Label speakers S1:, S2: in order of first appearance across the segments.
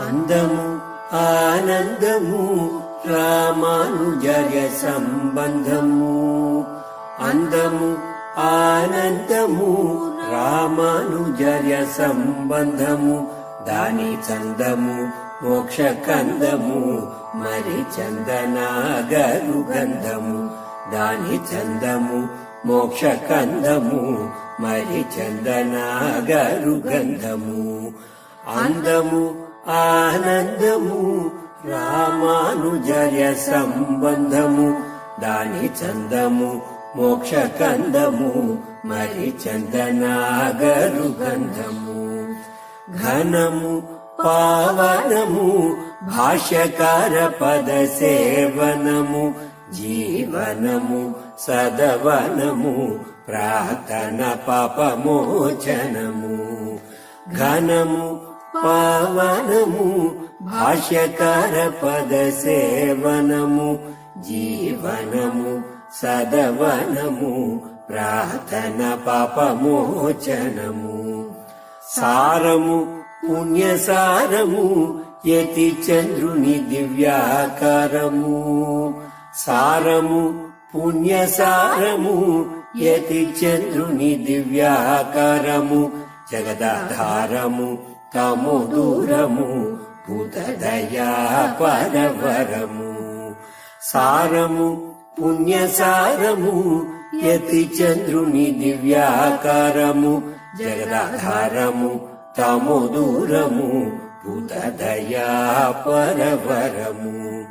S1: అందము ఆనందము రామానుజర్య సంబంధము. అందము ఆనందము రామానుజర్య సంబంధము. దాని చందము మోక్ష కందము మరి చందనాగరు గంధము. దాని చందము మోక్ష కందము మరి చందనాగరు గంధము. అందము ఆనందము రామానుజర్య సంబంధము. దాని చందము మోక్ష కందము మరి చందనాగరు గంధము. ఘనము పావనము భాష్యకార పద సేవనము. జీవనము సదవనము ప్రార్థన పాపమోచనము. ఘనము పావనము భాష్యకార పద సేవనము. జీవనము సదవనము ప్రార్థన పాపమోచనము. సారము పుణ్యసారము యతి చంద్రుని దివ్యాకారము. సారము పుణ్యసారము యతి చంద్రుని దివ్యాకారము. జగదాధారము తము దూరము భూతదయా పరవరము. సారము పుణ్యసారము యతి చంద్రుని దివ్యాకారము. జగదాధారము తము దూరము భూతదయా పరవరము.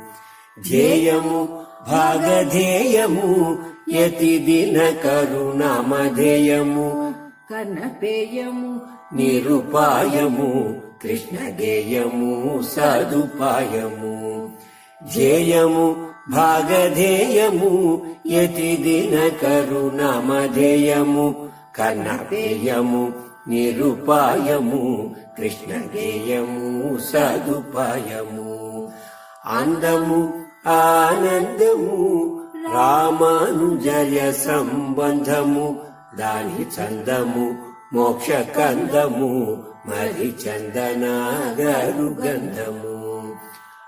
S1: ధ్యేయము భాగధేయము యతి దిన కరుణామధేయము.
S2: కనపేయము
S1: నిరుపాయము కృష్ణ గేయము సదుపాయము. ధ్యేయము భాగధేయము యతి దిన కరుణామధేయము. కనపేయము నిరుపాయము కృష్ణ గేయము సదుపాయము. అందము ఆనందము రామానుజర్య సంబంధము. దాని చందము మోక్ష కందము మరి చందనాగరు గంధము.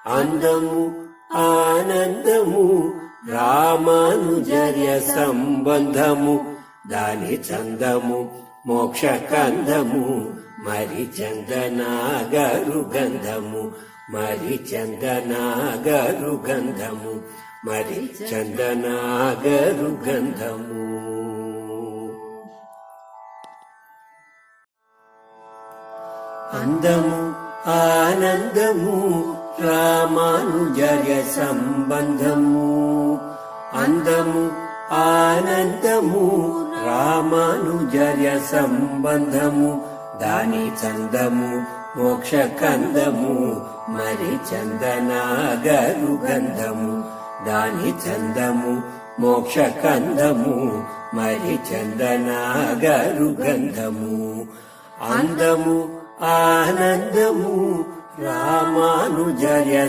S1: అందము ఆనందము రామానుజర్య సంబంధము. దాని చందము మోక్ష కందము మరి చందనాగరు గంధము. మరి చందనాగరు గంధము. మరి చందనాగరు గంధము. అందము ఆనందము రామానుజర్య సంబంధము. అందము ఆనందము రామానుజర్య సంబంధము. దాని చందము మోక్ష కందము మరి చందనాగరు గంధము. దాని చందము మోక్ష కందము మరి చందనాగరు గంధము. అందము ఆనందము రామానుజర్య